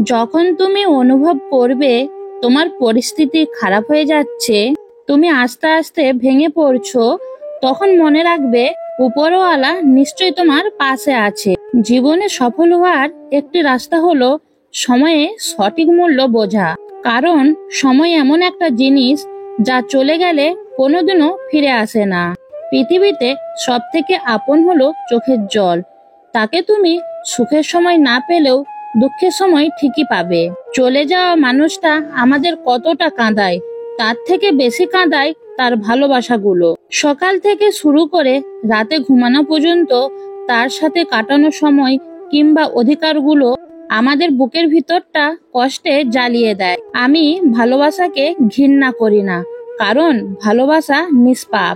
যখন তুমি অনুভব করবে তোমার পরিস্থিতি খারাপ হয়ে যাচ্ছে, তুমি আস্তে আস্তে ভেঙে পড়ছো, তখন মনে রাখবে উপরওয়ালা নিশ্চয়ই তোমার পাশে আছে। জীবনে সফল হওয়ার একটি রাস্তা হলো সময়ে সঠিক মূল্য বোঝা। কারণ সময় এমন একটা জিনিস যা চলে গেলে কোনোদিনও ফিরে আসে না। পৃথিবীতে সব থেকে আপন হলো চোখের জল। তাকে তুমি সুখের সময় না পেলেও দুঃখের সময় ঠিকই পাবে। চলে যাওয়া মানুষটা আমাদের কতটা কাঁদায়, তার থেকে বেশি কাঁদায় তার ভালোবাসাগুলো। সকাল থেকে শুরু করে রাতে ঘুমানো পর্যন্ত তার সাথে কাটানো সময় কিংবা অধিকারগুলো আমাদের বুকের ভিতরটা কষ্টে জ্বালিয়ে দেয়। আমি ভালোবাসাকে ঘৃণা করি না, কারণ ভালোবাসা নিষ্পাপ।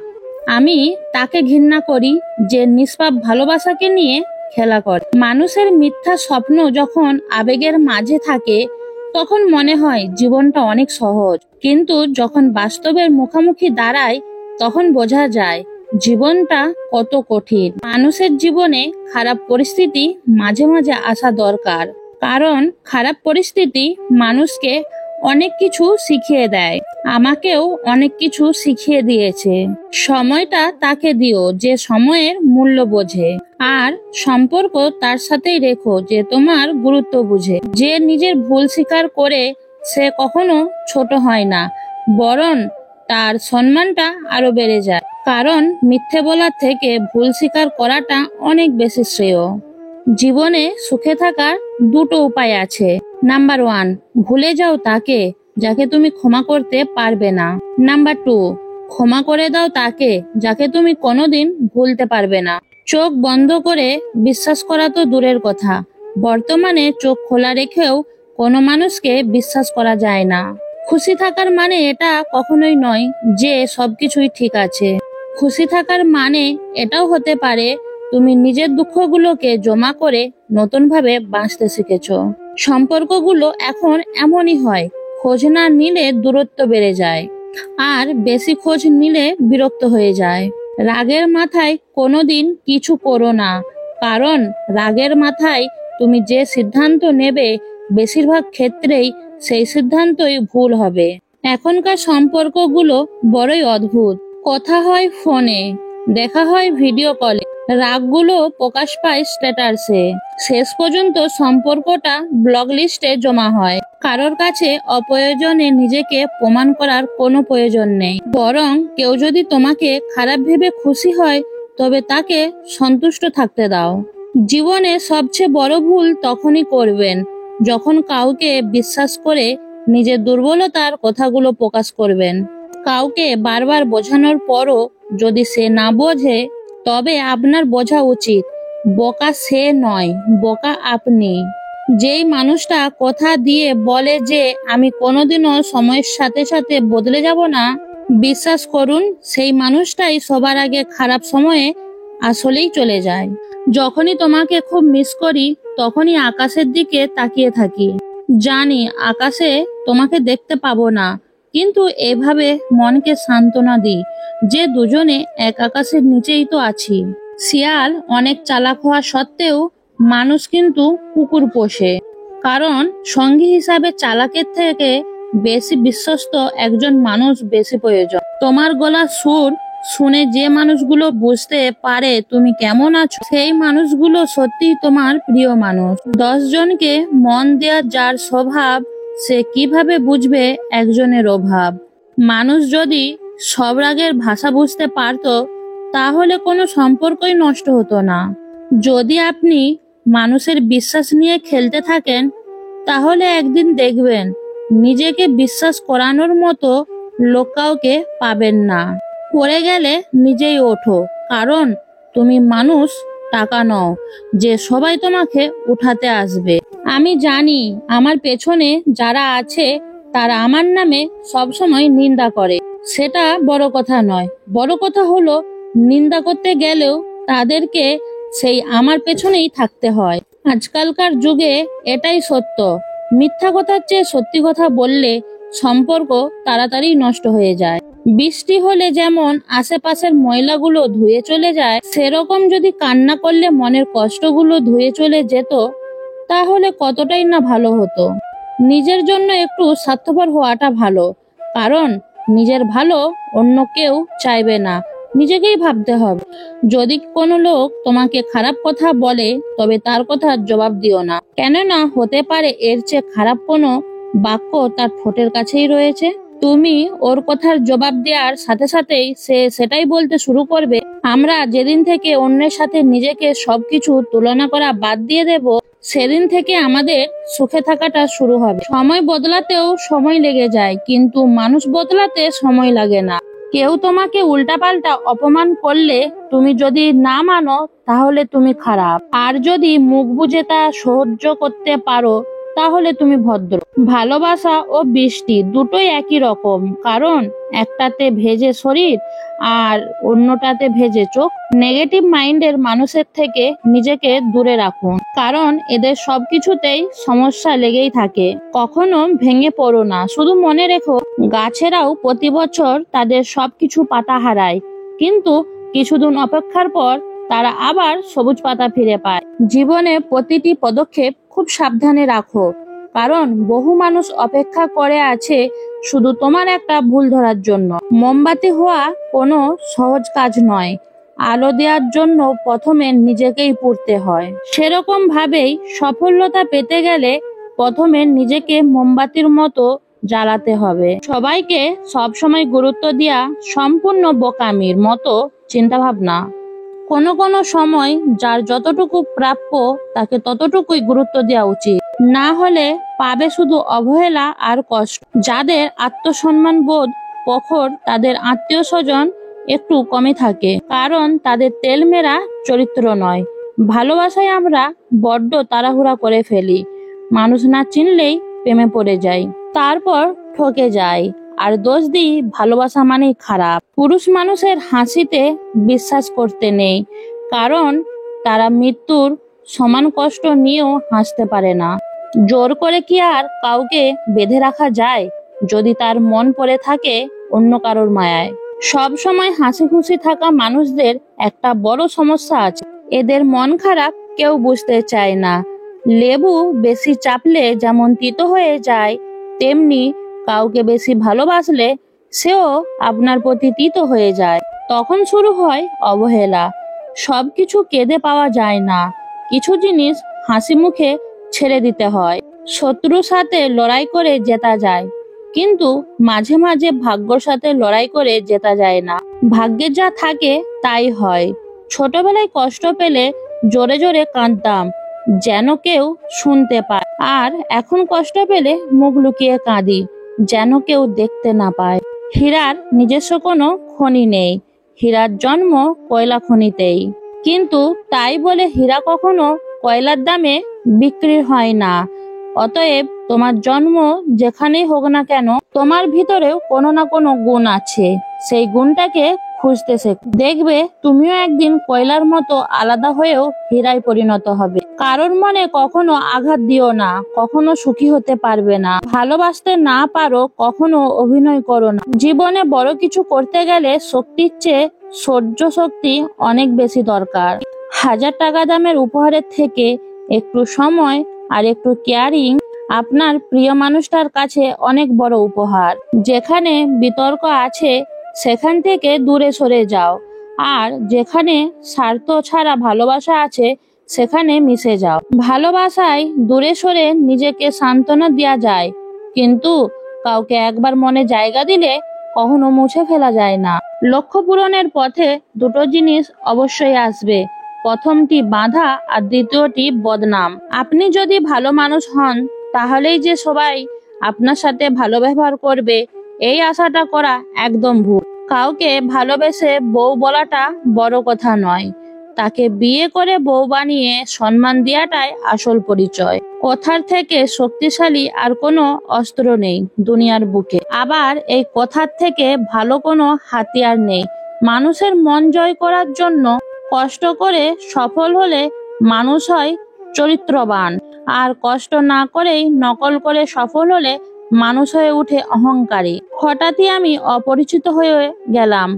আমি তাকে ঘৃণা করি যে নিষ্পাপ ভালোবাসাকে নিয়ে খেলা করে। মানুষের মিথ্যা স্বপ্ন যখন আবেগের মাঝে থাকে তখন মনে হয় জীবনটা অনেক সহজ, কিন্তু যখন বাস্তবের মুখোমুখি দাঁড়ায় তখন বোঝা যায় জীবনটা কত কঠিন। মানুষের জীবনে খারাপ পরিস্থিতি মাঝে মাঝে আসা দরকার, কারণ খারাপ পরিস্থিতি মানুষকে অনেক কিছু শিখিয়ে দেয়। আমাকেও অনেক কিছু শিখিয়ে দিয়েছে। সময়টা তাকে দিও যে সময়ের মূল্য বোঝে, আর সম্পর্ক তার সাথেই রেখো যে তোমার গুরুত্ব বুঝে। যে নিজের ভুল স্বীকার করে সে কখনো ছোট হয় না, বরং তার সম্মানটা আরো বেড়ে যায়। কারণ মিথ্যে বলার থেকে ভুল স্বীকার করাটা অনেক বেশি শ্রেয়। জীবনে সুখে থাকার দুটো উপায় আছে। নাম্বার 1, ভুলে যাও তাকে যাকে তুমি ক্ষমা করতে পারবে না। নাম্বার 2, ক্ষমা করে দাও তাকে যাকে তুমি কোনোদিন ভুলতে পারবে না। চোখ বন্ধ করে বিশ্বাস করা তো দূরের কথা, বর্তমানে চোখ খোলা রেখেও কোনো মানুষকে বিশ্বাস করা যায় না। খুশি থাকার মানে এটা কখনোই নয় যে সবকিছুই ঠিক আছে। খুশি থাকার মানে এটাও হতে পারে তুমি নিজের দুঃখগুলোকে জমা করে নতুনভাবে বাঁচতে শিখেছো। সম্পর্কগুলো এখন এমনই হয়, খোঁজ না নিলে দূরত্ব বেড়ে যায়, আর বেশি খোঁজ নিলে বিরক্ত হয়ে যায়। রাগের মাথায় কোনোদিন কিছু করো না, কারণ রাগের মাথায় তুমি যে সিদ্ধান্ত নেবে বেশিরভাগ ক্ষেত্রেই সেই সিদ্ধান্তই ভুল হবে। এখনকার সম্পর্কগুলো বড়ই অদ্ভুত। কথা হয় ফোনে, দেখা হয় ভিডিও কলে, রাগগুলো প্রকাশ পায় স্ট্যাটাসে, শেষ পর্যন্ত সম্পর্কটা ব্লক লিস্টে জমা হয়। কারোর কাছে অপ্রয়োজনে নিজেকে প্রমাণ করার কোনো প্রয়োজন নেই, বরং কেউ যদি তোমাকে খারাপ ভেবে খুশি হয় তবে তাকে সন্তুষ্ট থাকতে দাও। জীবনে সবচেয়ে বড় ভুল তখনই করবেন যখন কাউকে বিশ্বাস করে নিজের দুর্বলতার কথাগুলো প্রকাশ করবেন। কাউকে বারবার বোঝানোর পরও যদি সে না বোঝে, তবে আপনার বোঝা উচিত বোকা সে নয়, বোকা আপনি। যেই মানুষটা কথা দিয়ে বলে যে আমি কোনোদিনও সময়ের সাথে সাথে বদলে যাব না, বিশ্বাস করুন সেই মানুষটাই সবার আগে খারাপ সময়ে আসলেই চলে যায়। যখনই তোমাকে খুব মিস করি তখনই আকাশের দিকে তাকিয়ে থাকি। জানি আকাশে তোমাকে দেখতে পাবো না, কিন্তু এভাবে মনকে সান্ত্বনা দিই যে দুজনে এক আকাশের নিচেই তো আছি। শিয়াল অনেক চালাক হওয়া সত্ত্বেও মানুষ কিন্তু কুকুর পোষে, কারণ সঙ্গী হিসাবে চালাকের থেকে বেশি বিশ্বস্ত একজন মানুষ বেশি প্রয়োজন। তোমার গলার সুর শুনে যে মানুষগুলো বুঝতে পারে তুমি কেমন আছো, সেই মানুষগুলো সত্যিই তোমার প্রিয় মানুষ। 10 জনকে মন দেওয়া যার স্বভাব, সে কিভাবে বুঝবে একজনের অভাব। মানুষ যদি সব রাগের ভাষা বুঝতে পারতো তাহলে কোনো সম্পর্কই নষ্ট হতো না। যদি আপনি মানুষের বিশ্বাস নিয়ে খেলতে থাকেন তাহলে একদিন দেখবেন নিজেকে বিশ্বাস করানোর মতো লোক কাউকে পাবেন না। পড়ে গেলে নিজেই ওঠো, কারণ তুমি মানুষ, টাকা নও যে সবাই তোমাকে উঠাতে আসবে। আমি জানি আমার পেছনে যারা আছে তারা আমার নামে সবসময় নিন্দা করে, সেটা বড় কথা নয়। বড় কথা হলো নিন্দা করতে গেলেও তাদেরকে সেই আমার পেছনেই থাকতে হয়। আজকালকার যুগে এটাই সত্য, মিথ্যা কথার চেয়ে সত্যি কথা বললে সম্পর্ক তাড়াতাড়ি নষ্ট হয়ে যায়। বৃষ্টি হলে যেমন আশেপাশের ময়লাগুলো ধুয়ে চলে যায়, সেরকম যদি কান্না করলে মনের কষ্টগুলো ধুয়ে চলে যেত তাহলে কতটাই না ভালো হতো। নিজের জন্য একটু স্বার্থপর হওয়াটা ভালো, কারণ নিজের ভালো অন্য কেউ চাইবে না, নিজেকেই ভাবতে হবে। যদি কোনো লোক তোমাকে খারাপ কথা বলে, তবে তার কথার জবাব দিও না, কেননা হতে পারে এর চেয়ে খারাপ কোনো বাক্য তার ঠোঁটের কাছেই রয়েছে। তুমি ওর কথার জবাব দেওয়ার সাথে সাথেই সে সেটাই বলতে শুরু করবে। আমরা যেদিন থেকে অন্যের সাথে নিজেকে সবকিছু তুলনা করা বাদ দিয়ে দেব, সেদিন থেকে আমাদের সুখে থাকাটা শুরু হবে। সময় বদলাতেও সময় লেগে যায়, কিন্তু মানুষ বদলাতে সময় লাগে না। কেউ তোমাকে উল্টাপাল্টা অপমান করলে তুমি যদি না মানো, তাহলে তুমি খারাপ। আর যদি মুখ বুজে তা সহ্য করতে পারো, তাহলে তুমি ভদ্র। ভালোবাসা ও বৃষ্টি দুটোই একই রকম, কারণ একটাতে ভেজে শরীর আর অন্যটাতে ভেজে চোখ। নেগেটিভ মাইন্ডের মানুষের থেকে নিজেকে দূরে রাখুন, কারণ এদের সবকিছুতেই সমস্যা লেগেই থাকে। কখনো ভেঙে পড়ো না, শুধু মনে রেখো গাছেরাও প্রতি বছর তাদের সবকিছু পাতা হারায়, কিন্তু কিছুদিন অপেক্ষার পর তারা আবার সবুজ পাতা ফিরে পায়। জীবনে প্রতিটি পদক্ষেপ খুব সাবধানে রাখো, কারণ বহু মানুষ অপেক্ষা করে আছে শুধু তোমার একটা ভুল ধরার জন্য। মোমবাতি হওয়া কোনো সহজ কাজ নয়, আলো দেওয়ার জন্য প্রথমে নিজেকেই পুড়তে হয়। সেরকম ভাবেই সফলতা পেতে গেলে প্রথমে নিজেকে মোমবাতির মতো জ্বালাতে হবে। সবাইকে সবসময় গুরুত্ব দেওয়া সম্পূর্ণ বোকামির মতো চিন্তাভাবনা। কোনো কোনো সময় যার যতটুকু প্রাপ্য তাকে ততটুকুই গুরুত্ব দেওয়া উচিত, না হলে পাবে শুধু অবহেলা আর কষ্ট। যাদের আত্মসম্মান বোধ প্রখর, তাদের আত্মীয় স্বজন একটু কমে থাকে, কারণ তাদের তেলমেরা চরিত্র নয়। ভালোবাসায় আমরা বড্ড তাড়াহুড়া করে ফেলি, মানুষ না চিনলেই প্রেমে পড়ে যাই, তারপর ঠকে যায় আর দোষ দিই ভালোবাসা মানেই খারাপ। পুরুষ মানুষের হাসিতে বিশ্বাস করতে নেই, কারণ তারা মৃত্যুর সমান কষ্ট নিয়েও হাসতে পারে না। জোর করে কি আর কাউকে বেঁধে রাখা যায়, যদি তার মন পড়ে থাকে অন্য কারোর মায়ায়? সব সময় হাসি খুশি থাকা মানুষদের একটা বড় সমস্যা আছে, এদের মন খারাপ কেউ বুঝতে চায় না। লেবু বেশি চাপলে যেমন তিতো হয়ে যায়, তেমনি কাউকে বেশি ভালোবাসলে সেও আপনার প্রতি তিতো হয়ে যায়। তখন শুরু হয় অবহেলা। সবকিছু কেঁদে পাওয়া যায় না, কিছু জিনিস হাসি মুখে ছেড়ে দিতে হয়। শত্রুর সাথে লড়াই করে জেতা যায়, কিন্তু মাঝে মাঝে ভাগ্যর সাথে লড়াই করে জেতা যায় না। ভাগ্যে যা থাকে তাই হয়। ছোটবেলায় কষ্ট পেলে জোরে জোরে কাঁদতাম, যেন কেউ শুনতে পায়, আর এখন কষ্ট পেলে মুখ লুকিয়ে কাঁদি, যেন কেউ দেখতে না পায়। হীরার নিজস্ব কোনো খনি নেই, হীরার জন্ম কয়লা খনিতেই, কিন্তু তাই বলে হীরা কখনো কয়লার দামে বিক্রি হয় না। অতএব তোমার জন্ম যেখানেই হোক না কেন, তোমার ভিতরেও কোনো না কোনো গুণ আছে, সেই গুণটাকে খুঁজতে শেখো। দেখবে তুমিও একদিন কয়লার মতো আলাদা হয়েও হীরায় পরিণত হবে। কারোর মনে কখনো আঘাত দিও না, কখনো সুখী হতে পারবে না। ভালোবাসতে না পারো, কখনো অভিনয় করো না। জীবনে বড় কিছু করতে গেলে শক্তির চেয়ে সহ্য শক্তি অনেক বেশি দরকার। 1000 টাকা দামের উপহারের থেকে একটু সময় আর একটু কেয়ারিং আপনার প্রিয় মানুষটার কাছে অনেক বড় উপহার। যেখানে বিতর্ক আছে সেখান থেকে দূরে সরে যাও, আর যেখানে স্বার্থ ছাড়া ভালোবাসা আছে সেখানে মিশে যাও। ভালোবাসায় দূরে সরে নিজেকে সান্ত্বনা দেওয়া যায়, কিন্তু কাউকে একবার মনে জায়গা দিলে কখনো মুছে ফেলা যায় না। লক্ষ্য পূরণের পথে দুটো জিনিস অবশ্যই আসবে, প্রথমটি বাধা আর দ্বিতীয়টি বদনাম। আপনি যদি ভালো মানুষ হন, তাহলেই যে সবাই আপনার সাথে ভালো ব্যবহার করবে, এই আশাটা করা একদম ভুল। কাউকে ভালোবেসে বউ বলাটা বড় কথা নয়, তাকে বিয়ে করে বউ বানিয়ে সম্মান দেওয়াটাই আসল পরিচয়। কথার থেকে শক্তিশালী আর কোনো অস্ত্র নেই দুনিয়ার বুকে, আবার এই কথার থেকে ভালো কোনো হাতিয়ার নেই। মানুষের মন জয় করার জন্য কষ্ট করে সফল হলে মানুষ হয় চরিত্রবান, আর কষ্ট না করেই নকল করে সফল হলে মানুষ হয়ে উঠে অহংকারী। হঠাৎই আমি অপরিচিত হয়ে গেলাম,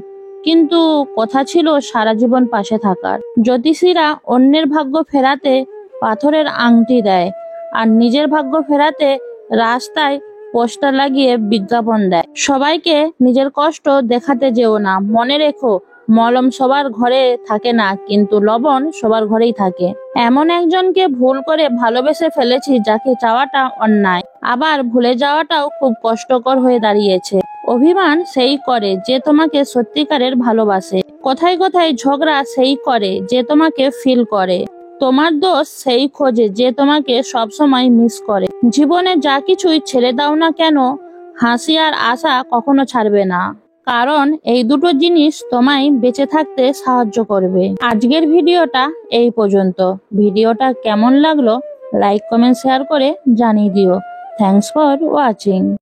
কিন্তু কথা ছিল সারা জীবন পাশে থাকার। জ্যোতিষীরা অন্যের ভাগ্য ফেরাতে পাথরের আংটি দেয়, আর নিজের ভাগ্য ফেরাতে রাস্তায় পোস্টার লাগিয়ে বিজ্ঞাপন দেয়। সবাইকে নিজের কষ্ট দেখাতে যেও না, মনে রেখো মলম সবার ঘরে থাকে না, কিন্তু লবণ সবার ঘরেই থাকে। এমন একজনকে ভুল করে ভালোবেসে ফেলেছি যাকে চাওয়াটা অন্যায়, আবার ভুলে যাওয়াটাও খুব কষ্টকর হয়ে দাঁড়িয়েছে। অভিমান সেই করে যে তোমাকে সত্যিকারের ভালোবাসে, কথায় কথায় ঝগড়া সেই করে যে তোমাকে ফিল করে, তোমার দোষ সেই খোঁজে যে তোমাকে সবসময় মিস করে। জীবনে যা কিছুই ছেড়ে দাও না কেন, হাসি আর আশা কখনো ছাড়বে না, কারণ এই দুটো জিনিস তোমায় বেঁচে থাকতে সাহায্য করবে। আজকের ভিডিওটা এই পর্যন্ত। ভিডিওটা কেমন লাগলো লাইক কমেন্ট শেয়ার করে জানিয়ে দিও। Thanks for watching.